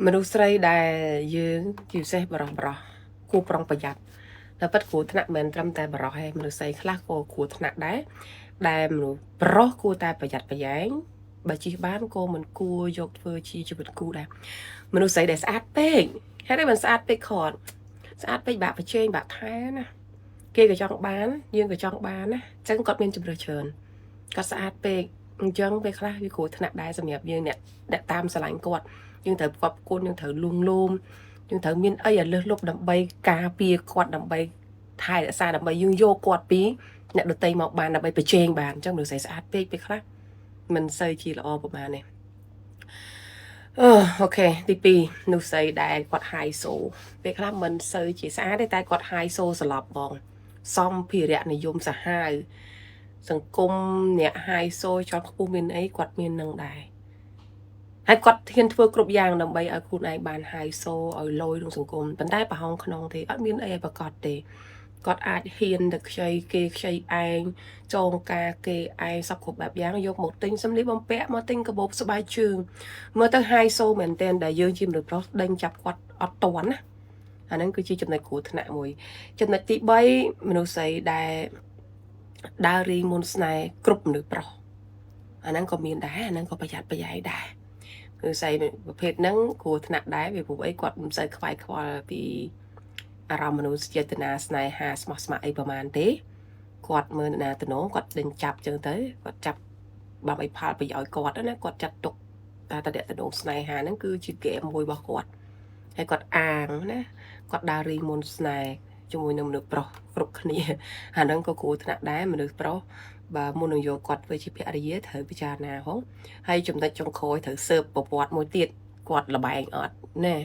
មនុស្សស្រីដែលយើងជាពិសេសបរោះគូប្រុងប្រយ័ត្នតែពិតគ្រោះថ្នាក់មិនត្រឹមតែបរោះឯងមនុស្សស្រីខ្លះក៏គ្រោះថ្នាក់ដែរដែលមនុស្សប្រុសគួរតែប្រយ័ត្នប្រយែងបើជិះបានក៏មិនគួរយកធ្វើជាជីវិតគូដែរមនុស្សស្រីដែលស្អាតពេកហេតុអីមិនស្អាតពេកខតស្អាតពេកបាក់ប្រជែងបាក់ថែណាគេក៏ចង់បានយើងក៏ចង់បានណាអញ្ចឹងគាត់មានជំរឿច្រើនគាត់ស្អាតពេកអញ្ចឹងពេលខ្លះវាគ្រោះថ្នាក់ដែរសម្រាប់យើងអ្នកតាមស្រឡាញ់គាត់យើងត្រូវគាត់គុណយើងត្រូវលួងលោមយើងត្រូវមានអីឲ្យលើសលប់ដើម្បីការពារគាត់ដើម្បីថែរក្សាដើម្បីយើងយកគាត់ពីអ្នកដតីមកបានដើម្បីប្រជែងបានអញ្ចឹងមនុស្សស្អាតស្អាតពេកពេលខ្លះមិនសូវជាល្អប្រហែលនេះអូខេទី2នោះស្អីដែលគាត់ហាយសូពេលខ្លះមិនសូវជាស្អាតទេតែគាត់ហាយសូស្លាប់បងសម្ភារៈនិយមសាហាវសង្គមអ្នកហាយសូជាន់ខ្ពស់មានអីគាត់មាននឹងដែរហើយគាត់ហ៊ានធ្វើគ្រប់យ៉ាងដើម្បីឲ្យខ្លួនឯងបានហាយសូឲ្យលយក្នុងសង្គមប៉ុន្តែប្រហោងក្នុងទេអត់មានអីឲ្យប្រកាសទេគាត់អាចហ៊ានទៅខ្ចីគេខ្ចីឯងចងការគេឯងសពគ្រប់បែបយ៉ាងយកមកទិញសម្លៀកបំពាក់មកទិញកាបូបស្បែកជើងមើលទៅហាយសូមែនទែនដែលយើងជាមនុស្សប្រុសដេញចាប់គាត់អត់តន់ណាអាហ្នឹងគឺជាចំណុចគ្រោះថ្នាក់មួយចំណុចទី3មនុស្សស្រីដែលដើររីមុនស្នេហ៍គ្រប់មនុស្សប្រុសអាហ្នឹងក៏មានដែរអាហ្នឹងក៏ប្រយ័ត្នប្រយែងដែរគឺស្អីប្រភេទហ្នឹងគ្រោះថ្នាក់ដែរវាព្រោះអីគាត់មិនសូវខ្វាយខ្វល់ពីអារម្មណ៍មនុស្សចេតនាស្នេហាស្មោះស្ម័គ្រអីប្រហែលទេគាត់មើលណាតំណងគាត់ដេញចាប់ចឹងទៅគាត់ចាប់បានឲ្យផលប្រយោជន៍គាត់ណាគាត់ចាត់ទុកតែតំណងស្នេហាហ្នឹងគឺជាហ្គេមមួយរបស់គាត់ហើយគាត់អាងណាគាត់ដើររីមុនស្នេហ៍ជាមួយនឹងមនុស្សប្រុសគ្រប់គ្នាអាហ្នឹងក៏គ្រោះថ្នាក់ដែរមនុស្សប្រុសបើមុននឹងយកគាត់ធ្វើជាភរិយាត្រូវពិចារណាហងហើយចំណុចចុងក្រោយត្រូវស៊ើបប្រវត្តិមួយទៀតគាត់លបែងអត់ណែ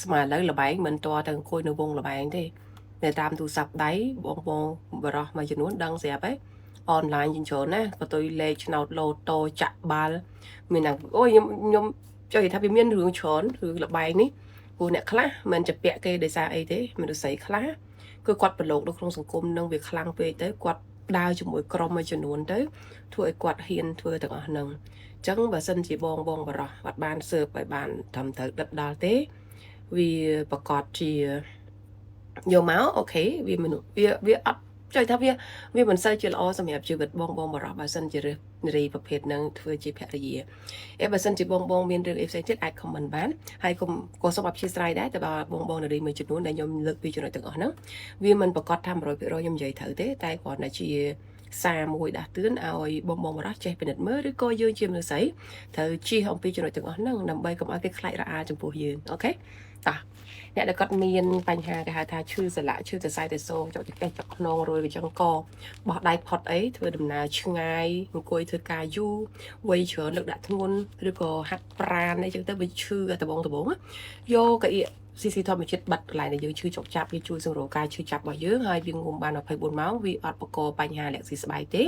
ស្មើឥឡូវលបែងមិនតទៅអង្គុយនៅវងលបែងទេតែតាមទូរស័ព្ទដៃបងបរោះមួយចំនួនដឹងស្រាប់ហើយអនឡាញជាច្រើនណាក៏ទុយលេខឆ្នោតឡូតូចាក់បាល់មានណាអូយខ្ញុំចុះនិយាយថាវាមានរឿងច្រើនរឿងលបែងនេះព្រោះអ្នកខ្លះមិនជាពាក់គេដោយសារអីទេមនុស្សស្រីខ្លះគឺគាត់ប្រឡូកនៅក្នុងសង្គមនឹងវាខ្លាំងពេកទៅគាត់ដើរជាមួយក្រុមមួយចំនួនទៅធ្វើឲ្យគាត់ហ៊ានធ្វើទាំងអស់ហ្នឹងអញ្ចឹងបើសិនជាបងបរោះអត់បានស៊ើបឲ្យបានត្រឹមត្រូវដិតដល់ទេវាប្រកាសជាយកមកអូខេវាមនុស្សវាអត់ចុចថាវាមិនសូវជាល្អសម្រាប់ជីវិតបងបរោះបើសិនជានារីប្រភេទហ្នឹងធ្វើជាភរិយាបើសិនជាបងមានរឿងអីផ្សេងទៀតអាច comment បានហើយក៏សូមអព្យាស្រ័យដែរតែបើបងនារីមួយចំនួនដែលខ្ញុំលើកពីចំណុចទាំងអស់ហ្នឹងវាមិនប្រកាសថា 100% ខ្ញុំនិយាយត្រូវទេតែគ្រាន់តែជាសារមួយដាស់តឿនឲ្យបងបរោះចេះពិនិត្យមើលឬក៏យើងជាមនុស្សស្រីត្រូវជៀសអំពីចំណុចទាំងអស់ហ្នឹងដើម្បីកុំឲ្យគេខ្លាចរអាចំពោះយើងអូខេតោះអ្នកដែលគាត់មានបញ្ហាគេហៅថាឈឺសន្លាក់ឈឺសរសៃតិសូចុកចង្កេះចុកខ្នងរួយវាចឹងកបោះដៃផុតអីធ្វើដំណើរឆ្ងាយអង្គុយធ្វើការយូរវ័យច្រើនលើកដាក់ធ្ងន់ឬក៏ហាត់ប្រាណអីចឹងទៅវាឈឺដបងយកកៅអីស៊ីធម្មជាតិបាត់កន្លែងដែលយើងឈឺចុកចាប់វាជួយសម្រួលការឈឺចាប់របស់យើងហើយវាងុំបាន24ម៉ោងវាអត់បង្កបញ្ហាលាក់ស៊ីស្បែកទេ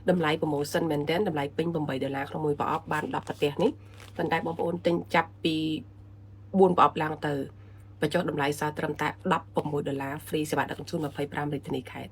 តម្លៃ promotion មែនទែនតម្លៃពេញ$8ក្នុងមួយប្រអប់បាន10ប្រទេសនេះប៉ុន្តែបងប្អូនទិញចាប់ពី4ប្រអប់ឡើងទៅបញ្ចុះតម្លៃសល់ត្រឹមតែ$16 free សេវាដឹកជញ្ជូន25រាជធានីខេត្ត